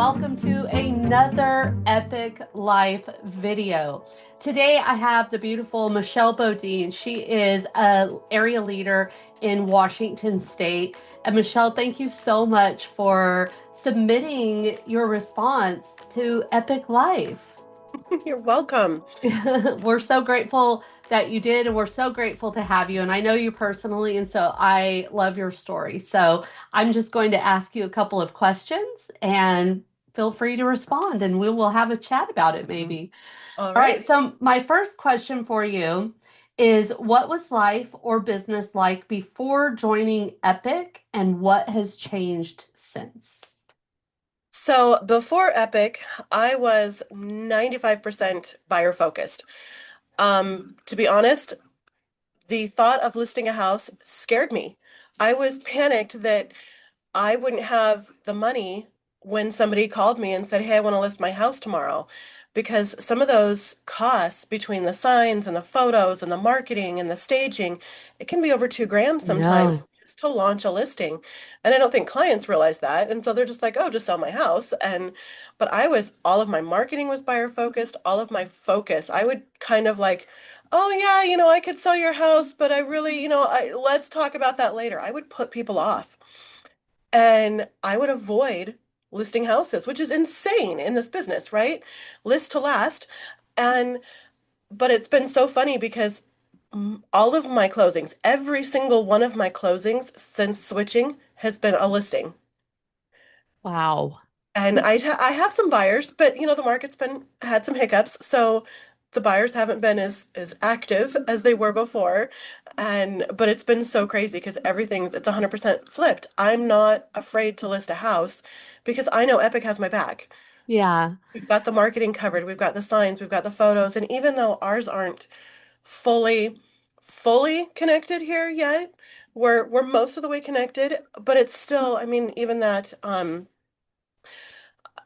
welcome to another Epic Life video. Today I have the beautiful Michelle Bodine. She is an area leader in Washington State. And Michelle, thank you so much for submitting your response to Epic Life. You're welcome. We're so grateful that you did, and we're so grateful to have you. And I know you personally, and so I love your story. So I'm just going to ask you a couple of questions and feel free to respond, and we will have a chat about it maybe. All All right. right. So, my first question for you is what was life or business like before joining Epic, and what has changed since? So before Epic, I was 95% buyer focused. To be honest, the thought of listing a house scared me. I was panicked that I wouldn't have the money when somebody called me and said, "Hey, I want to list my house tomorrow." Because some of those costs between the signs and the photos and the marketing and the staging, it can be over 2 grand sometimes No. just to launch a listing. And I don't think clients realize that. And so they're just like, "Oh, just sell my house." But all of my marketing was buyer focused, all of my focus. I would kind of like, "Oh yeah, I could sell your house, but I really, let's talk about that later." I would put people off. And I would avoid listing houses, which is insane in this business, right? List to last. And, but it's been so funny because all of my closings, every single one of my closings since switching has been a listing. Wow. And I have some buyers, but the market's been had some hiccups, so the buyers haven't been as active as they were before. But it's been so crazy because it's 100% flipped. I'm not afraid to list a house because I know Epic has my back. Yeah. We've got the marketing covered, we've got the signs, we've got the photos, and even though ours aren't fully fully connected here yet, we're most of the way connected, but it's still, I mean, even that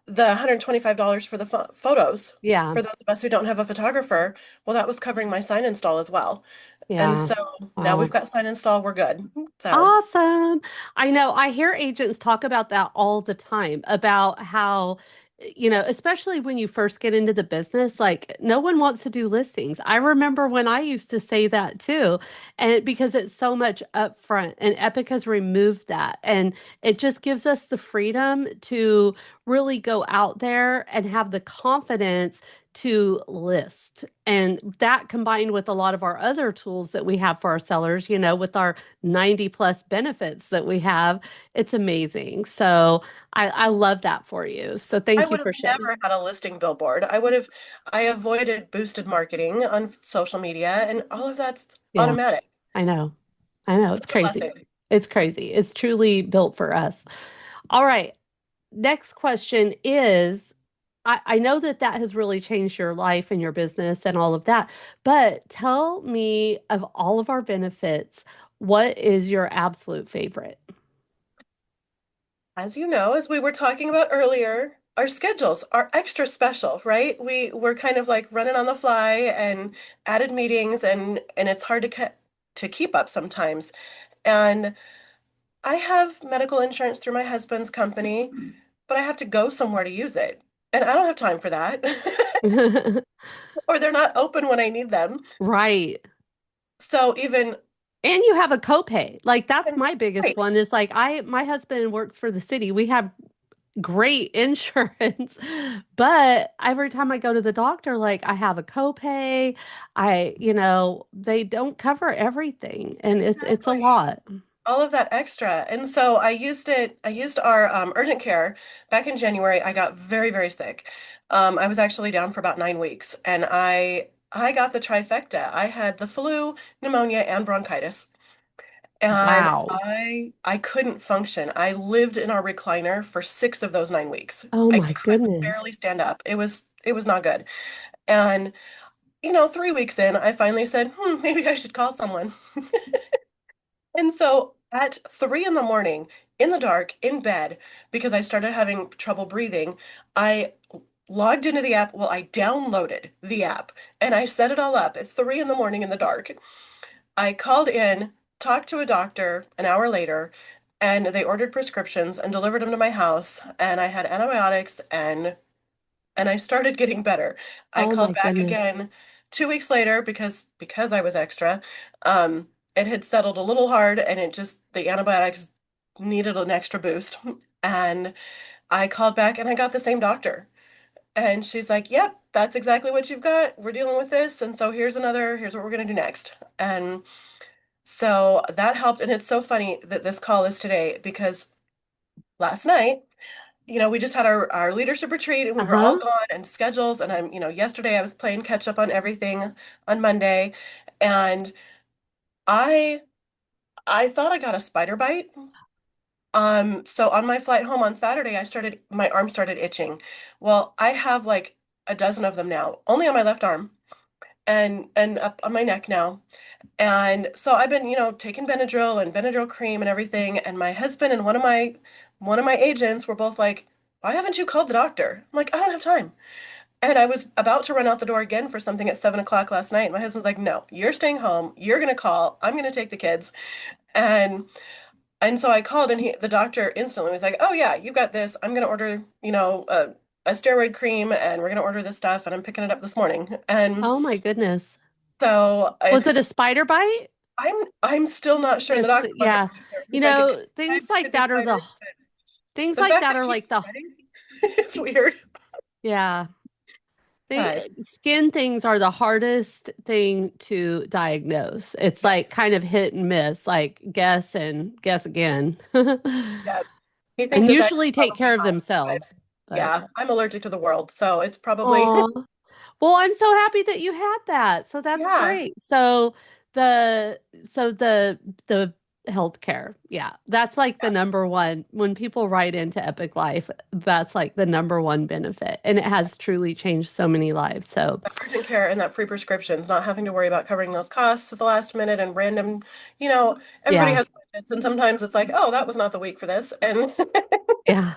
the $125 for the photos Yeah. for those of us who don't have a photographer, well, that was covering my sign install as well. And Yeah. so now we've Wow. got sign install, we're good. So Awesome. I know. I hear agents talk about that all the time about how, especially when you first get into the business, like no one wants to do listings. I remember when I used to say that too, and because it's so much upfront, and Epic has removed that. And it just gives us the freedom to really go out there and have the confidence to list. And that combined with a lot of our other tools that we have for our sellers, with our 90 plus benefits that we have. It's amazing. So I love that for you. So I thank you would have for sharing. never had a listing billboard. I avoided boosted marketing on social media, and all of that's Yeah, automatic. I know. I know. It's Such a crazy. blessing. It's crazy. It's truly built for us. All right. Next question is I know that that has really changed your life and your business and all of that, but tell me of all of our benefits, what is your absolute favorite? As you know, as we were talking about earlier, our schedules are extra special, right? We're kind of like running on the fly and added meetings, and it's hard to keep up sometimes. And I have medical insurance through my husband's company, but I have to go somewhere to use it. And I don't have time for that. Or they're not open when I need them. Right. So even And you have a copay. Like that's and my biggest right, one is like my husband works for the city. We have great insurance, but every time I go to the doctor, like I have a copay. They don't cover everything and it's a exactly. lot. All of that extra. And so I used our urgent care back in January. I got very, very sick. I was actually down for about 9 weeks, and I got the trifecta. I had the flu, pneumonia, and bronchitis. And Wow. I couldn't function. I lived in our recliner for 6 of those 9 weeks. Oh I my could goodness. barely stand up. It was not good. And 3 weeks in, I finally said, maybe I should call someone. And so at 3 in the morning, in the dark, in bed, because I started having trouble breathing, I logged into the app. Well, I downloaded the app and I set it all up at 3 in the morning in the dark. I called in, talked to a doctor an hour later, and they ordered prescriptions and delivered them to my house, and I had antibiotics, and I started getting better. I Oh called my back goodness. again 2 weeks later because I was extra. It had settled a little hard, and it just the antibiotics needed an extra boost. And I called back and I got the same doctor. And she's like, "Yep, that's exactly what you've got. We're dealing with this, and so here's what we're gonna do next." And so that helped. And it's so funny that this call is today because last night, we just had our leadership retreat and we were all Uh-huh. gone and schedules. And yesterday I was playing catch up on everything on Monday. And I I thought I got a spider bite. So on my flight home on Saturday, my arm started itching. Well, I have like a dozen of them now, only on my left arm and up on my neck now. And so I've been, taking Benadryl and Benadryl cream and everything. And my husband and one of my agents were both like, "Why haven't you called the doctor?" I'm like, "I don't have time." And I was about to run out the door again for something at 7 o'clock last night. My husband's like, "No, you're staying home. You're gonna call. I'm gonna take the kids." And and so I called, and the doctor instantly was like, "Oh yeah, you got this. I'm gonna order, a steroid cream, and we're gonna order this stuff, and I'm picking it up this morning." And Oh my goodness. so Was it a it's spider bite? I'm still not sure. And the It's doctor wasn't yeah. really sure. You He's like, know, could be spiders, but things the like fact that that it are keeps like the spreading is weird. yeah. But Skin things are the hardest thing to diagnose. It's like yes, kind of hit and miss, like guess and guess again. yeah. He thinks And that that's usually take probably care of hives, but themselves. But yeah, I'm allergic to the world, so it's probably oh, well, I'm so happy that you had that. So that's yeah, great. The so the healthcare, yeah, that's like the yeah. number one when people write into Epic Life, that's like the number one benefit. And it has truly changed so many lives. So That urgent care and that free prescriptions, not having to worry about covering those costs at the last minute and random, you know, everybody yeah, has budgets, and sometimes it's like, oh, that was not the week for this. And yeah.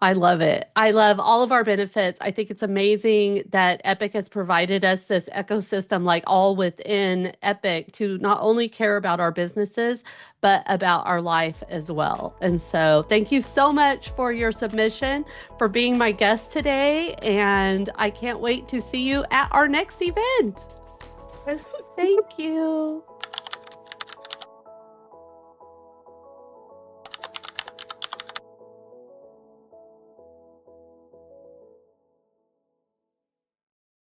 I love it. I love all of our benefits. I think it's amazing that Epic has provided us this ecosystem, like all within Epic, to not only care about our businesses, but about our life as well. And so, thank you so much for your submission, for being my guest today. And I can't wait to see you at our next event. yes. Thank you.